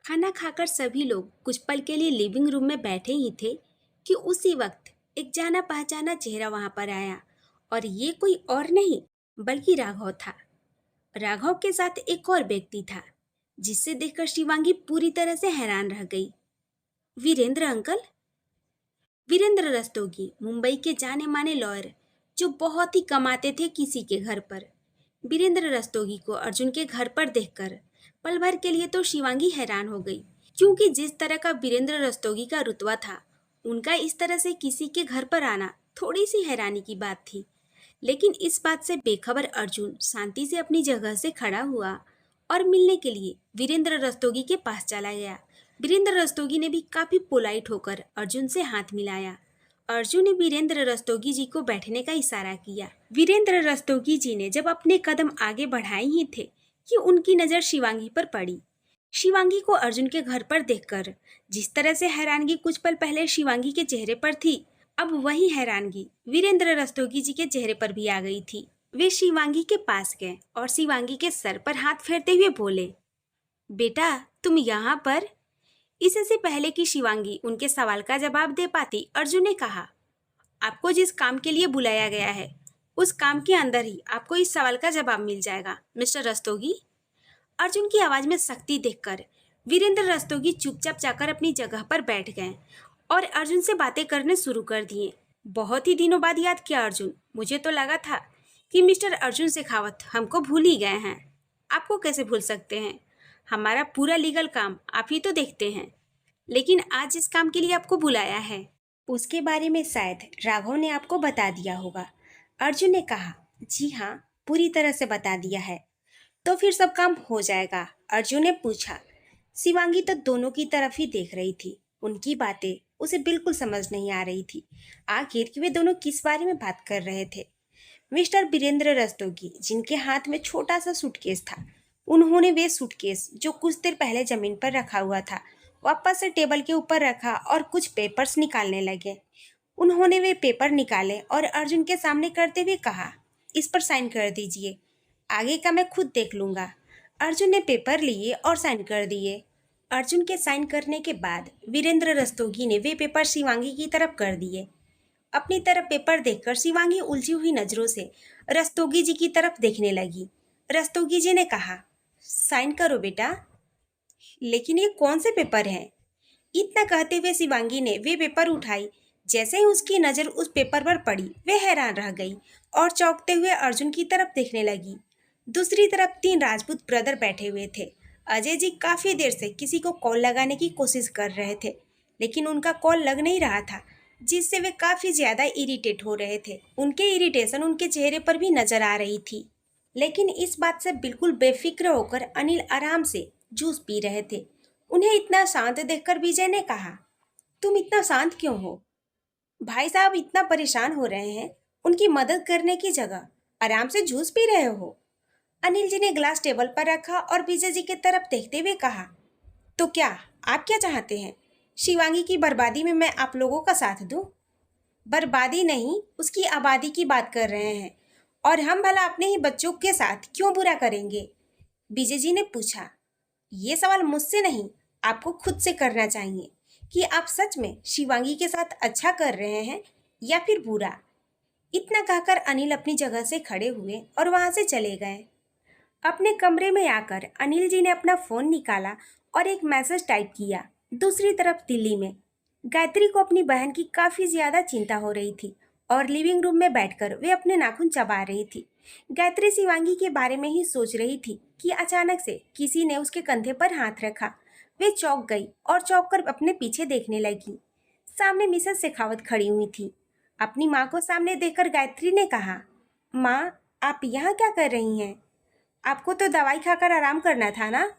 खाना खाकर सभी लोग कुछ पल के लिए लिविंग रूम में बैठे ही थे कि उसी वक्त एक जाना पहचाना चेहरा वहां पर आया। और ये कोई और नहीं बल्कि राघव था। राघव के साथ एक और व्यक्ति था जिसे देखकर शिवांगी पूरी तरह से हैरान रह गई। वीरेंद्र अंकल। वीरेंद्र रस्तोगी मुंबई के जाने माने लॉयर जो बहुत ही कमाते थे किसी के घर पर। वीरेंद्र रस्तोगी को अर्जुन के घर पर देखकर पल भर के लिए तो शिवांगी हैरान हो गई, क्योंकि जिस तरह का वीरेंद्र रस्तोगी का रुतबा था, उनका इस तरह से किसी के घर पर आना थोड़ी सी हैरानी की बात थी। लेकिन इस बात से बेखबर अर्जुन शांति से अपनी जगह से खड़ा हुआ और मिलने के लिए वीरेंद्र रस्तोगी के पास चला गया। वीरेंद्र रस्तोगी ने भी काफी पोलाइट होकर अर्जुन से हाथ मिलाया। अर्जुन ने वीरेंद्र रस्तोगी जी को बैठने का इशारा किया। वीरेंद्र रस्तोगी जी ने जब अपने कदम आगे बढ़ाए ही थे कि उनकी नजर शिवांगी पर पड़ी। शिवांगी को अर्जुन के घर पर देखकर जिस तरह से हैरानगी कुछ पल पहले शिवांगी के चेहरे पर थी, अब वही हैरानगी वीरेंद्र रस्तोगी जी के चेहरे पर भी आ गई थी। वे शिवांगी के पास गए और शिवांगी के सर पर हाथ फेरते हुए बोले, बेटा तुम यहाँ पर। इससे पहले कि शिवांगी उनके सवाल का जवाब दे पाती, अर्जुन ने कहा, आपको जिस काम के लिए बुलाया गया है उस काम के अंदर ही आपको इस सवाल का जवाब मिल जाएगा मिस्टर रस्तोगी। अर्जुन की आवाज में सख्ती देखकर वीरेंद्र रस्तोगी चुपचाप जाकर अपनी जगह पर बैठ गए और अर्जुन से बातें करने शुरू कर दिए। बहुत ही दिनों बाद याद किया अर्जुन, मुझे तो लगा था कि मिस्टर अर्जुन शेखावत हमको भूल ही गए हैं। आपको कैसे भूल सकते हैं? हमारा पूरा लीगल काम आप ही तो देखते हैं। लेकिन आज जिस काम के लिए आपको बुलाया है उसके बारे में शायद राघव ने आपको बता दिया होगा। अर्जुन ने कहा, जी हाँ, पूरी तरह से बता दिया है। तो फिर सब काम हो जाएगा? अर्जुन ने पूछा। शिवांगी तो दोनों की तरफ ही देख रही थी। उनकी बातें उसे बिल्कुल समझ नहीं आ रही थी। आखिर वे दोनों किस बारे में बात कर रहे थे? मिस्टर वीरेंद्र रस्तोगी जिनके हाथ में छोटा सा सूटकेस था, उन्होंने वे सूटकेस जो कुछ देर पहले जमीन पर रखा हुआ था वापस से टेबल के ऊपर रखा और कुछ पेपर्स निकालने लगे। उन्होंने वे पेपर निकाले और अर्जुन के सामने करते हुए कहा, इस पर साइन कर दीजिए, आगे का मैं खुद देख लूंगा। अर्जुन ने पेपर लिए और साइन कर दिए। अर्जुन के साइन करने के बाद वीरेंद्र रस्तोगी ने वे पेपर शिवांगी की तरफ कर दिए। अपनी तरफ पेपर देखकर शिवांगी उलझी हुई नजरों से रस्तोगी जी की तरफ देखने लगी। रस्तोगी जी ने कहा, साइन करो बेटा। लेकिन ये कौन से पेपर हैं? इतना कहते हुए शिवांगी ने वे पेपर उठाई। जैसे ही उसकी नज़र उस पेपर पर पड़ी, वे हैरान रह गई और चौंकते हुए अर्जुन की तरफ देखने लगी। दूसरी तरफ 3 राजपूत ब्रदर बैठे हुए थे। अजय जी काफ़ी देर से किसी को कॉल लगाने की कोशिश कर रहे थे, लेकिन उनका कॉल लग नहीं रहा था, जिससे वे काफ़ी ज़्यादा इरिटेट हो रहे थे। उनके इरिटेशन उनके चेहरे पर भी नजर आ रही थी। लेकिन इस बात से बिल्कुल बेफिक्र होकर अनिल आराम से जूस पी रहे थे। उन्हें इतना शांत देखकर विजय ने कहा, तुम इतना शांत क्यों हो? भाई साहब इतना परेशान हो रहे हैं, उनकी मदद करने की जगह आराम से जूस पी रहे हो। अनिल जी ने ग्लास टेबल पर रखा और विजय जी की तरफ देखते हुए कहा, तो क्या आप क्या चाहते हैं? शिवांगी की बर्बादी में मैं आप लोगों का साथ दूं? बर्बादी नहीं, उसकी आबादी की बात कर रहे हैं। और हम भला अपने ही बच्चों के साथ क्यों बुरा करेंगे? विजय जी ने पूछा। ये सवाल मुझसे नहीं, आपको खुद से करना चाहिए कि आप सच में शिवांगी के साथ अच्छा कर रहे हैं या फिर बुरा। इतना कहकर अनिल अपनी जगह से खड़े हुए और वहां से चले गए। अपने कमरे में आकर अनिल जी ने अपना फोन निकाला और एक मैसेज टाइप किया। दूसरी तरफ दिल्ली में गायत्री को अपनी बहन की काफी ज्यादा चिंता हो रही थी और लिविंग रूम में बैठकर वे अपने नाखून चबा रही थी। गायत्री शिवांगी के बारे में ही सोच रही थी कि अचानक से किसी ने उसके कंधे पर हाथ रखा। वे चौंक गई और चौंक कर अपने पीछे देखने लगी। सामने मिसेस शेखावत खड़ी हुई थी। अपनी माँ को सामने देखकर गायत्री ने कहा, माँ आप यहाँ क्या कर रही हैं? आपको तो दवाई खाकर आराम करना था ना?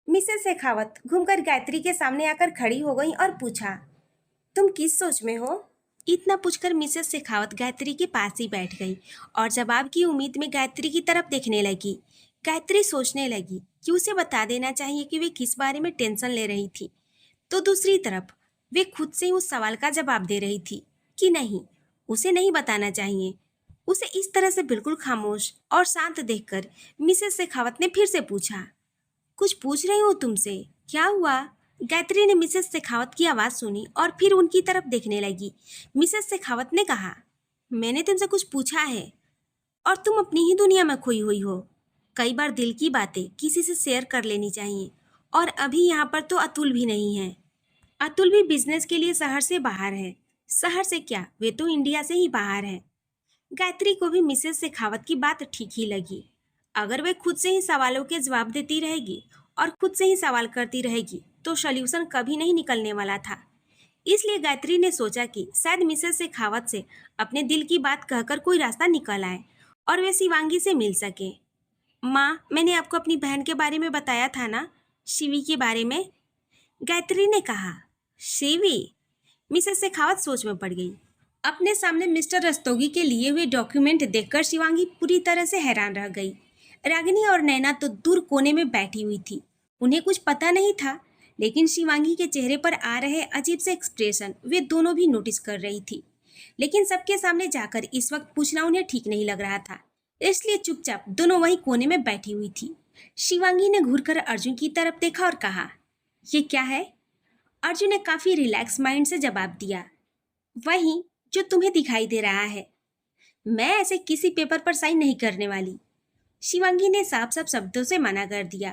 मिसेस शेखावत घूमकर गायत्री के सामने आकर खड़ी हो गई और पूछा, तुम किस सोच में हो? इतना पूछकर मिसेस शेखावत गायत्री के पास ही बैठ गई और जवाब की उम्मीद में गायत्री की तरफ देखने लगी। गायत्री सोचने लगी कि उसे बता देना चाहिए कि वे किस बारे में टेंशन ले रही थी, तो दूसरी तरफ वे खुद से ही उस सवाल का जवाब दे रही थी कि नहीं, उसे नहीं बताना चाहिए। उसे इस तरह से बिल्कुल खामोश और शांत देखकर मिसेस शेखावत ने फिर से पूछा, कुछ पूछ रही हूँ तुमसे? क्या हुआ? गायत्री ने मिसेस शेखावत की आवाज़ सुनी और फिर उनकी तरफ देखने लगी। मिसेस शेखावत ने कहा, मैंने तुमसे कुछ पूछा है और तुम अपनी ही दुनिया में खोई हुई हो। कई बार दिल की बातें किसी से शेयर कर लेनी चाहिए और अभी यहाँ पर तो अतुल भी नहीं है। अतुल भी बिजनेस के लिए शहर से बाहर है। शहर से क्या, वे तो इंडिया से ही बाहर है। गायत्री को भी मिसेस शेखावत की बात ठीक ही लगी। अगर वे खुद से ही सवालों के जवाब देती रहेगी और खुद से ही सवाल करती रहेगी तो सॉल्यूशन कभी नहीं निकलने वाला था। इसलिए गायत्री ने सोचा कि शायद मिसेस शेखावत से अपने दिल की बात कहकर कोई रास्ता निकल आए और वे शिवांगी से मिल सके। माँ, मैंने आपको अपनी बहन के बारे में बताया था ना, शिवी के बारे में? गायत्री ने कहा। शिवी? मिसेस शेखावत सोच में पड़ गई। अपने सामने मिस्टर रस्तोगी के लिए हुए डॉक्यूमेंट देखकर शिवांगी पूरी तरह से हैरान रह गई। रागिनी और नैना तो दूर कोने में बैठी हुई थी। उन्हें कुछ पता नहीं था, लेकिन शिवांगी के चेहरे पर आ रहे अजीब से एक्सप्रेशन वे दोनों भी नोटिस कर रही थी। लेकिन सबके सामने जाकर इस वक्त पूछना उन्हें ठीक नहीं लग रहा था, इसलिए चुपचाप दोनों वहीं कोने में बैठी हुई थी। शिवांगी ने घूरकर अर्जुन की तरफ देखा और कहा, ये क्या है? अर्जुन ने काफी रिलैक्स माइंड से जवाब दिया, वही जो तुम्हें दिखाई दे रहा है। मैं ऐसे किसी पेपर पर साइन नहीं करने वाली। शिवांगी ने साफ साफ शब्दों से मना कर दिया।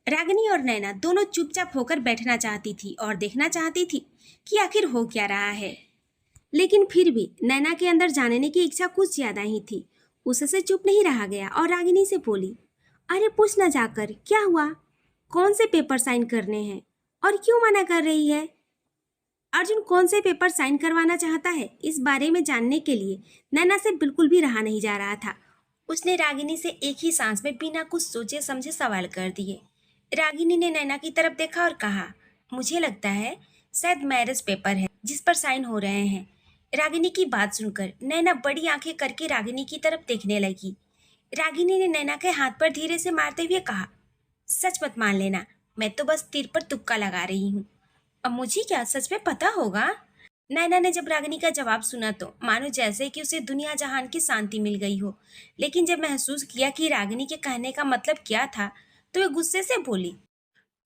रागिनी और नैना दोनों चुपचाप होकर बैठना चाहती थी और देखना चाहती थी कि आखिर हो क्या रहा है। लेकिन फिर भी नैना के अंदर जानने की इच्छा कुछ ज्यादा ही थी। उससे चुप नहीं रहा गया और रागिनी से बोली, अरे पूछ ना जाकर, क्या हुआ? कौन से पेपर साइन करने हैं और क्यों मना कर रही है? अर्जुन कौन से पेपर साइन करवाना चाहता है, इस बारे में जानने के लिए नैना से बिल्कुल भी रहा नहीं जा रहा था। उसने रागिनी से एक ही सांस में बिना कुछ सोचे समझे सवाल कर दिए। रागिनी ने नैना की तरफ देखा और कहा, मुझे लगता है शायद मैरिज पेपर है जिस पर साइन हो रहे हैं। रागिनी की बात सुनकर नैना बड़ी आंखें करके रागिनी की तरफ देखने लगी। रागिनी ने नैना के हाथ पर धीरे से मारते हुए कहा, सच मत मान लेना, मैं तो बस तीर पर तुक्का लगा रही हूँ। अब मुझे क्या सच में पता होगा? नैना ने जब रागिनी का जवाब सुना तो मानो जैसे कि उसे दुनिया जहान की शांति मिल गई हो। लेकिन जब महसूस किया कि रागिनी के कहने का मतलब क्या था तो वे गुस्से से बोली,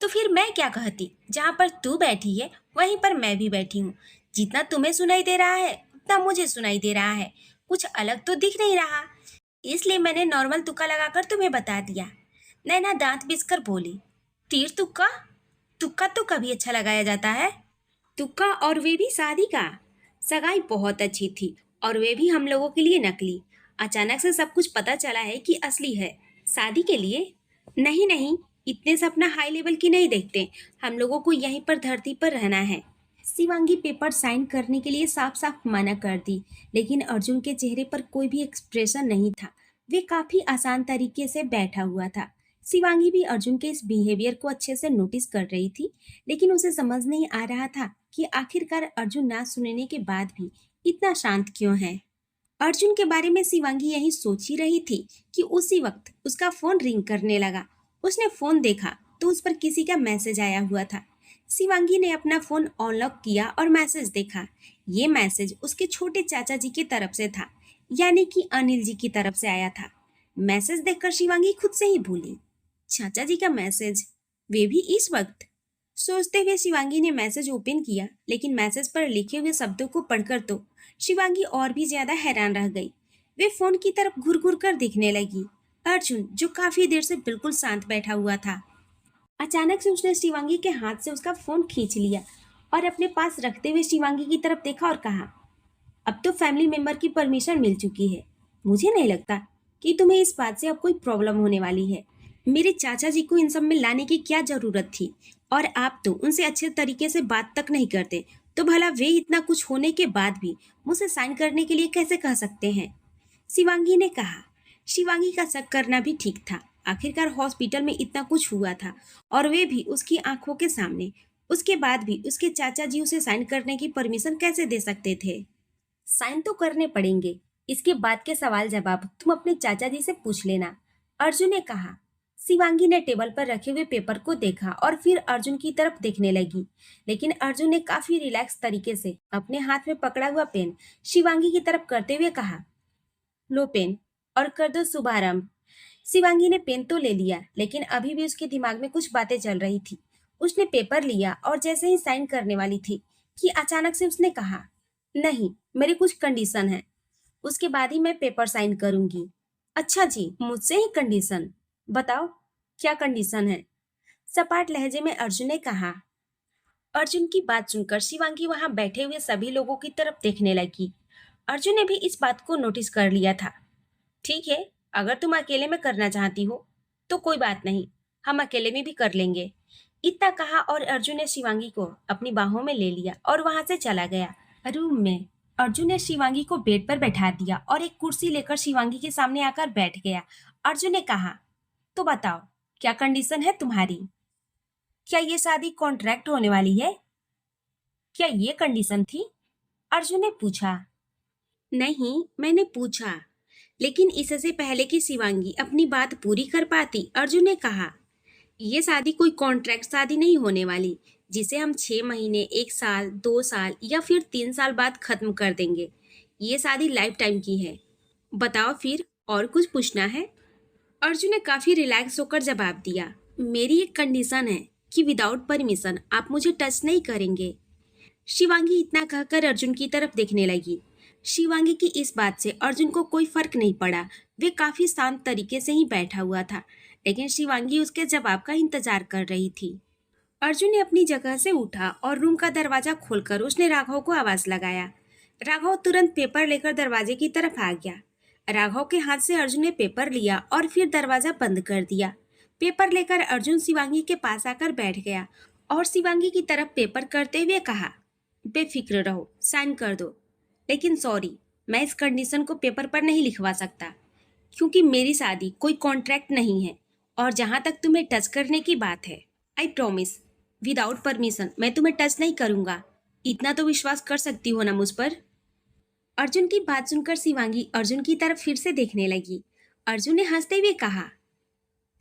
तो फिर मैं क्या कहती? जहाँ पर तू बैठी है वहीं पर मैं भी बैठी हूँ। जितना तुम्हें सुनाई दे रहा है उतना मुझे सुनाई दे रहा है। कुछ अलग तो दिख नहीं रहा, इसलिए मैंने नॉर्मल तुक्का लगाकर तुम्हें बता दिया। नैना दांत पिसकर बोली, तीर तुक्का? तुक्का तो कभी अच्छा लगाया जाता है। तुक्का, और वे भी शादी का। सगाई बहुत अच्छी थी और वे भी हम लोगों के लिए नकली। अचानक से सब कुछ पता चला है कि असली है। शादी के लिए? नहीं नहीं, इतने सपना हाई लेवल की नहीं देखते। हम लोगों को यहीं पर धरती पर रहना है। शिवांगी पेपर साइन करने के लिए साफ साफ मना कर दी, लेकिन अर्जुन के चेहरे पर कोई भी एक्सप्रेशन नहीं था। वे काफी आसान तरीके से बैठा हुआ था। शिवांगी भी अर्जुन के इस बिहेवियर को अच्छे से नोटिस कर रही थी, लेकिन उसे समझ नहीं आ रहा था कि आखिरकार अर्जुन ना सुनने के बाद भी इतना शांत क्यों है। अर्जुन के बारे में शिवांगी यही सोच ही रही थी कि उसी वक्त उसका फोन रिंग करने लगा। उसने फोन देखा तो उस पर किसी का मैसेज आया हुआ था। शिवांगी ने अपना फोन अनलॉक किया और मैसेज देखा। ये मैसेज उसके छोटे चाचा जी की तरफ से था, यानी कि अनिल जी की तरफ से आया था। मैसेज देखकर शिवांगी खुद से ही बोली, चाचा जी का मैसेज, वे भी इस वक्त? सोचते हुए शिवांगी ने मैसेज ओपन किया, लेकिन मैसेज पर लिखे हुए शब्दों को पढ़कर तो शिवांगी और भी ज्यादा हैरान रह गई। वे फोन की तरफ घुर घुर कर देखने लगी। अर्जुन, जो काफी देर से बिल्कुल शांत बैठा हुआ था, अचानक से उसने शिवांगी के हाथ से उसका फोन खींच लिया और अपने पास रखते हुए शिवांगी की तरफ देखा और कहा, अब तो फैमिली मेंबर की परमिशन मिल चुकी है। मुझे नहीं लगता कि तुम्हें इस बात से अब कोई प्रॉब्लम होने वाली है। मेरे चाचा जी को इन सब में लाने की क्या जरूरत थी? और आप तो उनसे अच्छे तरीके से बात तक नहीं करते, तो भला वे इतना कुछ होने के बाद भी मुझसे साइन करने के लिए कैसे कह सकते हैं? शिवांगी ने कहा। शिवांगी का शक करना भी ठीक था। आखिरकार हॉस्पिटल में इतना कुछ हुआ था और वे भी उसकी आंखों के सामने। उसके बाद भी उसके चाचा जी उसे साइन करने की परमिशन कैसे दे सकते थे? साइन तो करने पड़ेंगे। इसके बाद के सवाल जवाब तुम अपने चाचा जी से पूछ लेना, अर्जुन ने कहा। शिवांगी ने टेबल पर रखे हुए पेपर को देखा और फिर अर्जुन की तरफ देखने लगी, लेकिन अर्जुन ने काफी रिलैक्स तरीके से अपने हाथ में पकड़ा हुआ पेन शिवांगी की तरफ करते हुए कहा, लो पेन और कर दो शुभारंभ। शिवांगी ने पेन तो ले लिया, लेकिन अभी भी उसके दिमाग में कुछ बातें चल रही थी। उसने पेपर लिया और जैसे ही साइन करने वाली थी कि अचानक से उसने कहा, नहीं, मेरी कुछ कंडीशन है, उसके बाद ही मैं पेपर साइन करूंगी। अच्छा जी, मुझसे ही कंडीशन? बताओ, क्या कंडीशन है? सपाट लहजे में अर्जुन ने कहा। अर्जुन की बात सुनकर शिवांगी वहां बैठे हुए सभी लोगों की तरफ देखने लगी। अर्जुन ने भी इस बात को नोटिस कर लिया था। ठीक है, अगर तुम अकेले में करना चाहती हो तो कोई बात नहीं, हम अकेले में भी कर लेंगे। इतना कहा और अर्जुन ने शिवांगी को अपनी बाहों में ले लिया और वहां से चला गया। रूम में अर्जुन ने शिवांगी को बेड पर बैठा दिया और एक कुर्सी लेकर शिवांगी के सामने आकर बैठ गया। अर्जुन ने कहा, तो बताओ, क्या कंडीशन है तुम्हारी? क्या ये शादी कॉन्ट्रैक्ट होने वाली है? क्या ये कंडीशन थी? अर्जुन ने पूछा। नहीं, मैंने पूछा, लेकिन इससे पहले कि शिवांगी अपनी बात पूरी कर पाती, अर्जुन ने कहा, ये शादी कोई कॉन्ट्रैक्ट शादी नहीं होने वाली जिसे हम 6 महीने, 1 साल, 2 साल या फिर 3 साल बाद खत्म कर देंगे। ये शादी लाइफ टाइम की है। बताओ फिर, और कुछ पूछना है? अर्जुन ने काफी रिलैक्स होकर जवाब दिया, मेरी एक कंडीशन है कि विदाउट परमिशन आप मुझे टच नहीं करेंगे। शिवांगी इतना कहकर अर्जुन की तरफ देखने लगी। शिवांगी की इस बात से अर्जुन को कोई फर्क नहीं पड़ा। वे काफी शांत तरीके से ही बैठा हुआ था, लेकिन शिवांगी उसके जवाब का इंतजार कर रही थी। अर्जुन ने अपनी जगह से उठा और रूम का दरवाजा खोलकर उसने राघव को आवाज लगाया। राघव तुरंत पेपर लेकर दरवाजे की तरफ आ गया। राघव के हाथ से अर्जुन ने पेपर लिया और फिर दरवाजा बंद कर दिया। पेपर लेकर अर्जुन शिवांगी के पास आकर बैठ गया और शिवांगी की तरफ पेपर करते हुए कहा, बेफिक्र रहो, साइन कर दो। लेकिन सॉरी, मैं इस कंडीशन को पेपर पर नहीं लिखवा सकता, क्योंकि मेरी शादी कोई कॉन्ट्रैक्ट नहीं है। और जहां तक तुम्हें टच करने की बात है, आई प्रॉमिस, विदाउट परमिशन मैं तुम्हें टच नहीं करूंगा। इतना तो विश्वास कर सकती हो ना मुझ पर? अर्जुन की बात सुनकर शिवांगी अर्जुन की तरफ फिर से देखने लगी। अर्जुन ने हंसते हुए कहा,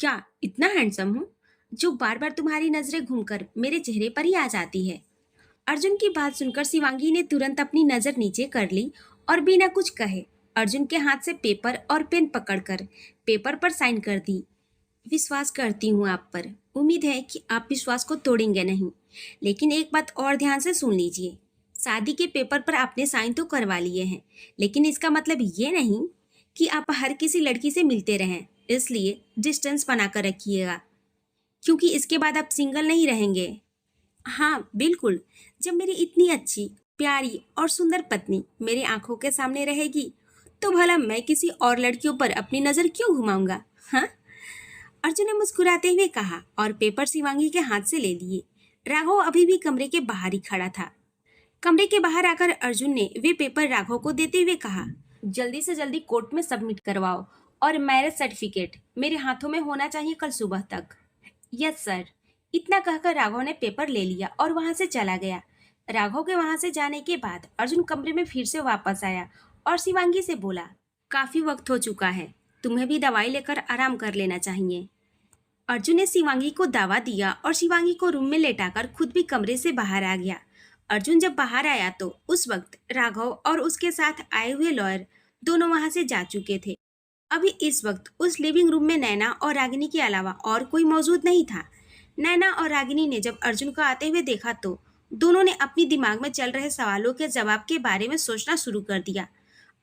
क्या इतना हैंडसम हूँ जो बार बार तुम्हारी नजरें घूमकर मेरे चेहरे पर ही आ जाती है? अर्जुन की बात सुनकर शिवांगी ने तुरंत अपनी नजर नीचे कर ली और बिना कुछ कहे अर्जुन के हाथ से पेपर और पेन पकड़कर पेपर पर साइन कर दी। विश्वास करती हूँ आप पर, उम्मीद है कि आप विश्वास को तोड़ेंगे नहीं। लेकिन एक बात और ध्यान से सुन लीजिए, शादी के पेपर पर आपने साइन तो करवा लिए हैं, लेकिन इसका मतलब ये नहीं कि आप हर किसी लड़की से मिलते रहें। इसलिए डिस्टेंस बनाकर रखिएगा, क्योंकि इसके बाद आप सिंगल नहीं रहेंगे। हाँ बिल्कुल, जब मेरी इतनी अच्छी, प्यारी और सुंदर पत्नी मेरी आंखों के सामने रहेगी तो भला मैं किसी और लड़कियों पर अपनी नजर क्यों घुमाऊंगा? हाँ, अर्जुन ने मुस्कुराते हुए कहा और पेपर शिवांगी के हाथ से ले लिए। राघव अभी भी कमरे के बाहर ही खड़ा था। कमरे के बाहर आकर अर्जुन ने वे पेपर राघव को देते हुए कहा, जल्दी से जल्दी कोर्ट में सबमिट करवाओ और मैरिज सर्टिफिकेट मेरे हाथों में होना चाहिए कल सुबह तक। Yes sir. इतना कहकर राघव ने पेपर ले लिया और वहां से चला गया। राघव के वहां से जाने के बाद अर्जुन कमरे में फिर से वापस आया और शिवांगी से बोला, काफी वक्त हो चुका है, तुम्हें भी दवाई लेकर आराम कर लेना चाहिए। अर्जुन ने शिवांगी को दावा दिया और शिवांगी को रूम में लेटाकर खुद भी कमरे से बाहर आ गया। अर्जुन जब बाहर आया तो उस वक्त राघव और उसके साथ आए हुए लॉयर दोनों वहां से जा चुके थे। अभी इस वक्त उस लिविंग रूम में नैना और रागिनी के अलावा और कोई मौजूद नहीं था। नैना और रागिनी ने जब अर्जुन को आते हुए देखा तो दोनों ने अपनी दिमाग में चल रहे सवालों के जवाब के बारे में सोचना शुरू कर दिया।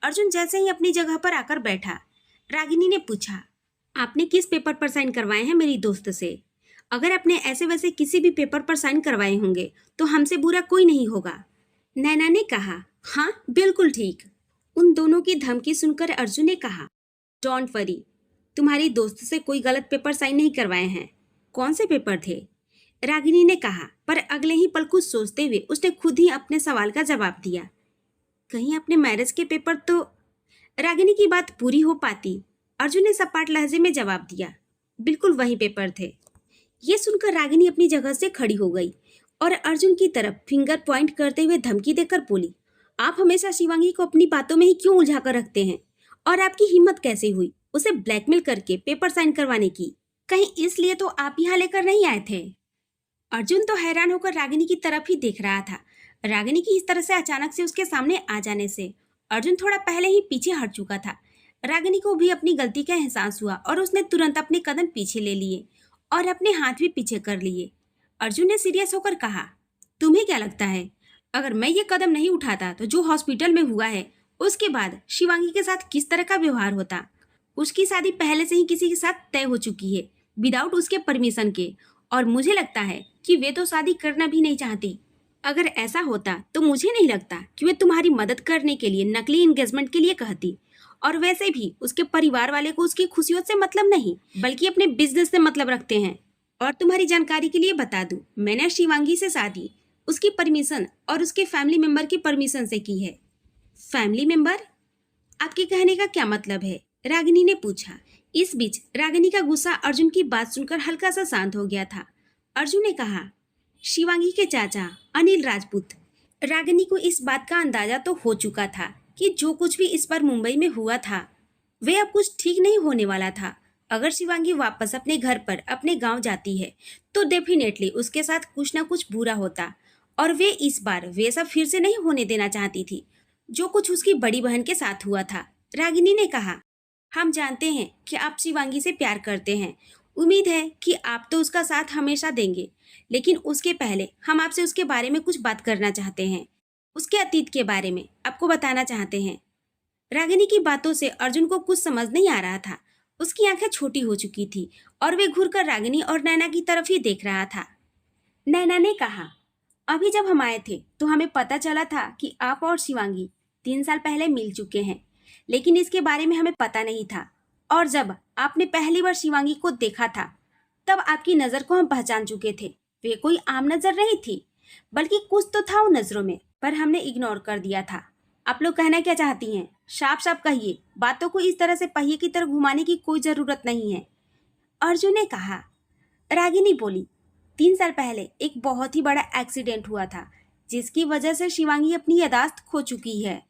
अर्जुन जैसे ही अपनी जगह पर आकर बैठा, रागिनी ने पूछा, आपने किस पेपर पर साइन करवाए हैं मेरी दोस्त से? अगर आपने ऐसे वैसे किसी भी पेपर पर साइन करवाए होंगे तो हमसे बुरा कोई नहीं होगा। नैना ने कहा, हाँ बिल्कुल ठीक। उन दोनों की धमकी सुनकर अर्जुन ने कहा, डोंट वरी, तुम्हारी दोस्त से कोई गलत पेपर साइन नहीं करवाए हैं। कौन से पेपर थे? रागिनी ने कहा, पर अगले ही पल कुछ सोचते हुए उसने खुद ही अपने सवाल का जवाब दिया, कहीं अपने मैरिज के पेपर तो? रागिनी की बात पूरी हो पाती, अर्जुन ने सपाट लहजे में जवाब दिया, बिल्कुल वही पेपर थे। ये सुनकर रागिनी अपनी जगह से खड़ी हो गई और अर्जुन की तरफ फिंगर पॉइंट करते हुए धमकी देकर बोली, आप हमेशा शिवांगी को अपनी बातों में ही क्यों उलझा कर रखते हैं? और आपकी हिम्मत कैसे हुई उसे ब्लैकमेल करके पेपर साइन करवाने की? कहीं इसलिए तो आप यहाँ लेकर नहीं आए थे? अर्जुन तो हैरान होकर रागिनी की तरफ ही देख रहा था। रागिनी की इस तरह से अचानक से उसके सामने आ जाने से अर्जुन थोड़ा पहले ही पीछे हट चुका था। रागिनी को भी अपनी गलती का एहसास हुआ और उसने तुरंत अपने कदम पीछे ले लिए और अपने हाथ भी पीछे कर लिए। अर्जुन ने सीरियस होकर कहा, तुम्हें क्या लगता है अगर मैं ये कदम नहीं उठाता तो जो हॉस्पिटल में हुआ है उसके बाद शिवांगी के साथ किस तरह का व्यवहार होता। उसकी शादी पहले से ही किसी के साथ तय हो चुकी है विदाउट उसके परमिशन के, और मुझे लगता है कि वे तो शादी करना भी नहीं चाहती। अगर ऐसा होता तो मुझे नहीं लगता कि वे तुम्हारी मदद करने के लिए नकली एंगेजमेंट के लिए कहती। और वैसे भी उसके परिवार वाले को उसकी खुशियों से मतलब नहीं बल्कि अपने बिजनेस से मतलब रखते हैं। और तुम्हारी जानकारी के लिए बता दूं, मैंने शिवांगी से शादी उसकी परमिशन और उसके फैमिली मेंबर की परमिशन से की है। Family member? आपके कहने का क्या मतलब है? रागिनी ने पूछा। इस बीच रागिनी का गुस्सा अर्जुन की बात सुनकर हल्का सा शांत हो गया था। अर्जुन ने कहा, शिवांगी के चाचा अनिल राजपूत। रागिनी को इस बात का अंदाजा तो हो चुका था कि जो कुछ भी इस बार मुंबई में हुआ था वे अब कुछ ठीक नहीं होने वाला था। अगर शिवांगी वापस अपने घर पर अपने गांव जाती है तो डेफिनेटली उसके साथ कुछ ना कुछ बुरा होता, और वे इस बार वे सब फिर से नहीं होने देना चाहती थी जो कुछ उसकी बड़ी बहन के साथ हुआ था। रागिनी ने कहा, हम जानते हैं कि आप शिवांगी से प्यार करते हैं। उम्मीद है कि आप तो उसका साथ हमेशा देंगे, लेकिन उसके पहले हम आपसे उसके बारे में कुछ बात करना चाहते हैं। उसके अतीत के बारे में आपको बताना चाहते हैं। रागिनी की बातों से अर्जुन को कुछ समझ नहीं आ रहा था। उसकी आंखें छोटी हो चुकी थी और वे घूरकर रागिनी और नैना की तरफ ही देख रहा था। नैना ने कहा, अभी जब हम आए थे तो हमें पता चला था कि आप और शिवांगी 3 साल पहले मिल चुके हैं, लेकिन इसके बारे में हमें पता नहीं था। और जब आपने पहली बार शिवांगी को देखा था तब आपकी नज़र को हम पहचान चुके थे। वे कोई आम नज़र नहीं थी, बल्कि कुछ तो था उन नज़रों में, पर हमने इग्नोर कर दिया था। आप लोग कहना क्या चाहती हैं? साफ साफ कहिए, बातों को इस तरह से पहिए की तरह घुमाने की कोई ज़रूरत नहीं है। अर्जुन ने कहा। रागिनी बोली, 3 साल पहले एक बहुत ही बड़ा एक्सीडेंट हुआ था जिसकी वजह से शिवांगी अपनी यादाश्त खो चुकी है।